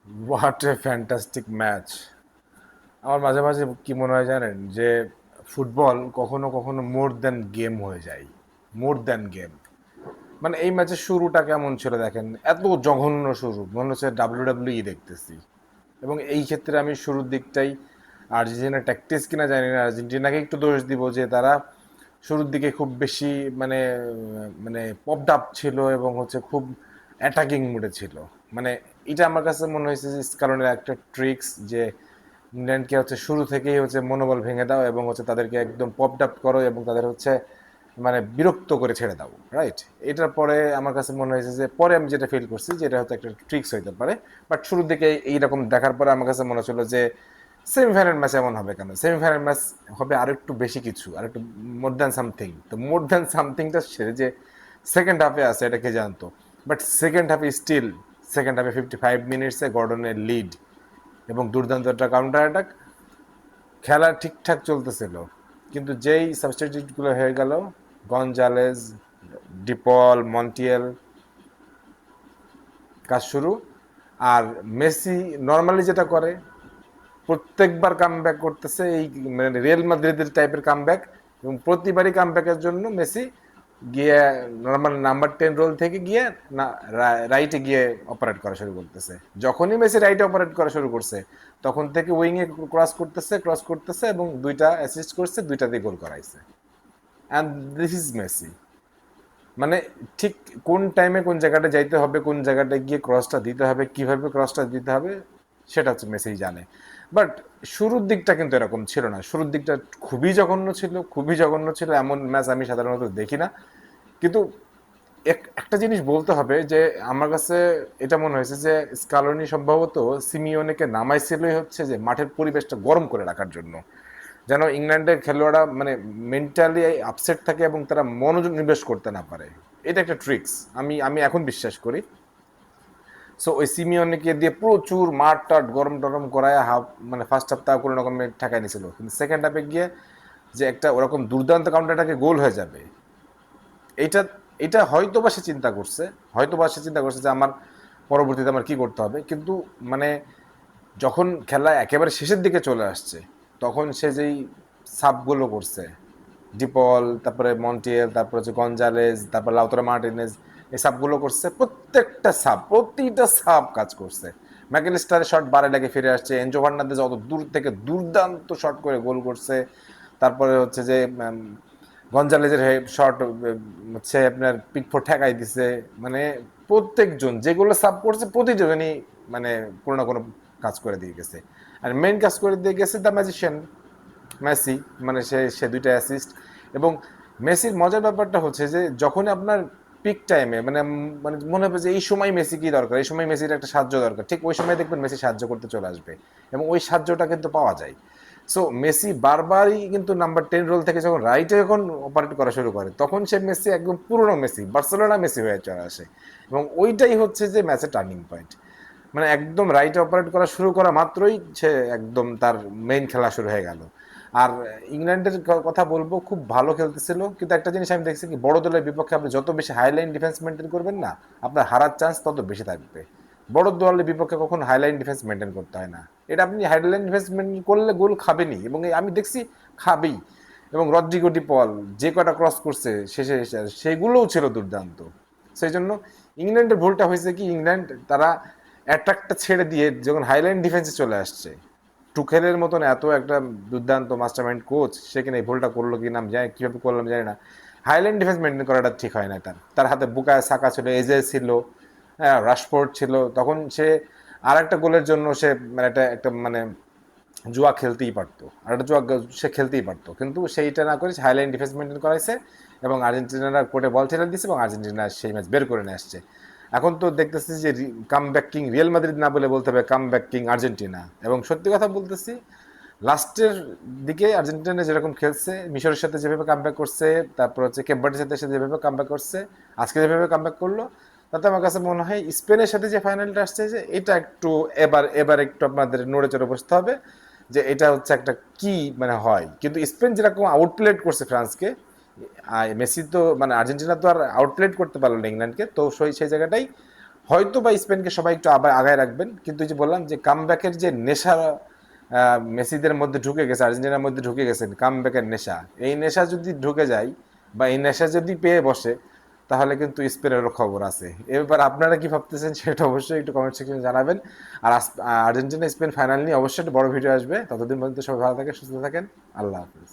What a fantastic match. আমার মাঝে মাঝে কি মনে হয় জানেন, যে ফুটবল কখনো কখনো মোর দ্যান গেম হয়ে যায়। মোর দ্যান গেম, মানে এই ম্যাচের শুরুটা কেমন ছিল দেখেন, এত জঘন্য শুরু, মনে হচ্ছে ডাব্লিউডাব্লিউই দেখতেছি। এবং এই ক্ষেত্রে আমি শুরুর দিকটাই, আর্জেন্টিনা ট্যাকটিক্স কিনা জানি না, আর্জেন্টিনাকে একটু দোষ দিব যে তারা শুরুর দিকে খুব বেশি মানে মানে পপড আপ ছিল এবং হচ্ছে খুব অ্যাটাকিং মুডে ছিল। মানে এটা আমার কাছে মনে হয়েছে যে স্কালনের একটা ট্রিক্স, যে ইংল্যান্ডকে হচ্ছে শুরু থেকেই হচ্ছে মনোবল ভেঙে দাও এবং হচ্ছে তাদেরকে একদম পপড আপ করো এবং তাদের হচ্ছে মানে বিরক্ত করে ছেড়ে দাও, রাইট? এটার পরে আমার কাছে মনে হয়েছে যে পরে আমি যেটা ফিল করছি যে এটা হয়তো একটা ট্রিক্স হইতে পারে, বাট শুরুর দিকে এইরকম দেখার পরে আমার কাছে মনে হচ্ছিল যে সেমিফাইনাল ম্যাচ এমন হবে কেন, সেমিফাইনাল ম্যাচ হবে আর একটু বেশি কিছু, আর একটু মোর দ্যান সামথিং। তো মোর দ্যান সামথিংটা সেরে যে সেকেন্ড হাফে আছে এটা কে জানতো, বাট সেকেন্ড হাফে স্টিল, সেকেন্ড হাফে 55 মিনিটসে গর্ডনের লিড এবং দুর্দান্ত একটা কাউন্টার অ্যাটাক, খেলা ঠিকঠাক চলতেছিল। কিন্তু যেই সাবস্টিটিউটগুলো হয়ে গেল, গনজালেজ, ডিপল, মন্টিয়েল, কাজ শুরু। আর মেসি নর্মালি যেটা করে, প্রত্যেকবার কামব্যাক করতেছে এই মানে রিয়েল মাদ্রিদের টাইপের কামব্যাক, এবং প্রতিবারই কামব্যাকের জন্য মেসি গিয়ে নর্মাল নাম্বার 10 রোল থেকে গিয়ে না রাইটে গিয়ে অপারেট করা শুরু করতেছে। যখনই মেসি রাইটে অপারেট করা শুরু করছে তখন থেকে উইংয়ে ক্রস করতেছে এবং দুইটা অ্যাসিস্ট করছে, দুইটা দিয়ে গোল করাইছে। And this is Messi. মানে ঠিক কোন টাইমে কোন জায়গাটা যাইতে হবে, কোন জায়গাটা গিয়ে ক্রসটা দিতে হবে, কিভাবে ক্রসটা দিতে হবে, সেটা হচ্ছে মেসেই জানে। বাট শুরুর দিকটা কিন্তু এরকম ছিল না, শুরুর দিকটা খুবই জঘন্য ছিল, খুবই জঘন্য ছিল। এমন ম্যাচ আমি সাধারণত দেখি না। কিন্তু একটা জিনিস বলতে হবে যে আমার কাছে এটা মনে হয়েছে যে স্কালোনি সম্ভবত সিমিওনেকে নামাইছিলই হচ্ছে যে মাঠের পরিবেশটা গরম করে রাখার জন্য, যেন ইংল্যান্ডের খেলোয়াড়রা মানে মেন্টালি আপসেট থাকে এবং তারা মনোযোগ নিবেশ করতে না পারে। এটা একটা ট্রিক্স, আমি আমি এখন বিশ্বাস করি। সো ওই সিমিওনিকে দিয়ে প্রচুর মাঠ টাট গরম টরম করায় হাফ, মানে ফার্স্ট হাফ তা কোনো রকমে ঠেকাই নিয়েছিল, কিন্তু সেকেন্ড হাফে গিয়ে যে একটা ওরকম দুর্দান্ত কাউন্টারটাকে গোল হয়ে যাবে, এটা এটা হয়তো বা সে চিন্তা করছে, হয়তো বা সে চিন্তা করছে যে আমার পরবর্তীতে আমার কি করতে হবে। কিন্তু মানে যখন খেলা একেবারে শেষের দিকে চলে আসছে তখন সে যেই সাবগুলো করছে, ডিপল, তারপরে মন্টিয়েল, তারপরে হচ্ছে গঞ্জালেজ, তারপর লাউতারো মার্টিনেজ, এই সাবগুলো করছে, প্রত্যেকটা সাব, প্রতিটা সাব কাজ করছে। ম্যাকেলিস্টারের শট বারে লাগে ফিরে আসছে, এনজো ফার্নান্দেজ অত দূর থেকে দুর্দান্ত শট করে গোল করছে। তারপরে হচ্ছে যে গঞ্জালেজের শট হচ্ছে আপনার পিকফোর্ড ঠেকাই দিছে। মানে প্রত্যেকজন যেগুলো সাব করছে প্রতিজনই মানে কোনো না কোনো কাজ করে দিয়ে গেছে। আর মেইন কাজ করে দিয়ে গেছে দ্য ম্যাজিশিয়ান মেসি। মানে সে সে দুইটা অ্যাসিস্ট। এবং মেসির মজার ব্যাপারটা হচ্ছে যে যখন আপনার পিক টাইমে মানে মানে মনে হবে যে এই সময় মেসি কি দরকার, এই সময় মেসির একটা সাহায্য দরকার, ঠিক ওই সময় দেখবেন মেসি সাহায্য করতে চলে আসবে এবং ওই সাহায্যটা কিন্তু পাওয়া যায়। সো মেসি বারবারই কিন্তু নাম্বার 10 রোল থেকে যখন রাইটে যখন অপারেট করা শুরু করে তখন সে মেসি একদম পুরনো মেসি, বার্সেলোনা মেসি হয়ে চলে আসে। এবং ওইটাই হচ্ছে যে ম্যাচের টার্নিং পয়েন্ট। মানে একদম রাইটে অপারেট করা শুরু করা মাত্রই সে একদম তার মেইন খেলা শুরু হয়ে গেল। আর ইংল্যান্ডের কথা বলবো, খুব ভালো খেলতেছিল, কিন্তু একটা জিনিস আমি দেখছি কি, বড় দলের বিপক্ষে আপনি যত বেশি হাইলাইন ডিফেন্স মেনটেন করবেন না, আপনার হারার চান্স তত বেশি থাকবে। বড় দলের বিপক্ষে কখন হাইলাইন ডিফেন্স মেনটেন করতে হয় না, এটা আপনি হাইলাইন ডিফেন্স মেনটেন করলে গোল খাবেনই, এবং আমি দেখছি খাবেই। এবং রদ্রিগো ডিপল যে কটা ক্রস করছে শেষে সেগুলোও ছিল দুর্দান্ত। সেই জন্য ইংল্যান্ডের ভুলটা হয়েছে কি, ইংল্যান্ড তারা অ্যাটাকটা ছেড়ে দিয়ে যখন হাইলাইন ডিফেন্সে চলে আসছে, টুখেলের মতন এত একটা দুর্দান্ত মাস্টারমাইন্ড কোচ, সে কিনা এই ভুলটা করলো কি নাম জানি, কীভাবে করলাম জানি না। হাইল্যান্ড ডিফেন্স মেনটেন করাটা ঠিক হয় না তার, তার হাতে বুকায় সাকা ছিল, এজে ছিল, হ্যাঁ রাশফোর্ড ছিল, তখন সে আর একটা গোলের জন্য সে মানে একটা একটা মানে জুয়া খেলতেই পারতো, আর একটা জুয়া সে খেলতেই পারতো, কিন্তু সেইটা না করে হাইলাইন ডিফেন্স মেনটেন করাইছে এবং আর্জেন্টিনার কোর্টে বল ঠেলে দিচ্ছে এবং আর্জেন্টিনা সেই ম্যাচ বের করে নিয়ে আসছে। এখন তো দেখতেছি যে come back king Real Madrid না বলে বলতে হবে কাম ব্যাক কিং আর্জেন্টিনা। এবং সত্যি কথা বলতেছি, লাস্টের দিকে আর্জেন্টিনা যেরকম খেলছে, মিশরের সাথে যেভাবে কামব্যাক করছে, তারপর হচ্ছে কেপভার্ডের সাথে যেভাবে কামব্যাক করছে, আজকে যেভাবে কামব্যাক করলো, তাতে আমার কাছে মনে হয় স্পেনের সাথে যে ফাইনালটা আসছে যে এটা একটু এবার এবার একটু আপনাদের নড়ে চড়ে বসতে হবে, যে এটা হচ্ছে একটা কি মানে হয়। কিন্তু স্পেন যেরকম আউটপ্লেড করছে ফ্রান্সকে, মেসি তো মানে আর্জেন্টিনা তো আর আউটপ্লেড করতে পারলো না ইংল্যান্ডকে, তো সেই জায়গাটাই হয়তো বা স্পেনকে সবাই একটু আবার আগায় রাখবেন, কিন্তু যে বললাম যে কামব্যাকের যে নেশা মেসিদের মধ্যে ঢুকে গেছে, আর্জেন্টিনার মধ্যে ঢুকে গেছেন কামব্যাকের নেশা, এই নেশা যদি ঢুকে যায় বা এই নেশা যদি পেয়ে বসে, তাহলে কিন্তু স্পেনেরও খবর আছে। এবার আপনারা কি ভাবতেছেন সেটা অবশ্যই একটু কমেন্ট সেকশনে জানাবেন। আর আর্জেন্টিনা স্পেন ফাইনাল নিয়ে অবশ্যই একটা বড় ভিডিও আসবে। ততদিন পর্যন্ত সবাই ভালো থাকেন, সুস্থ থাকেন। আল্লাহ হাফিজ।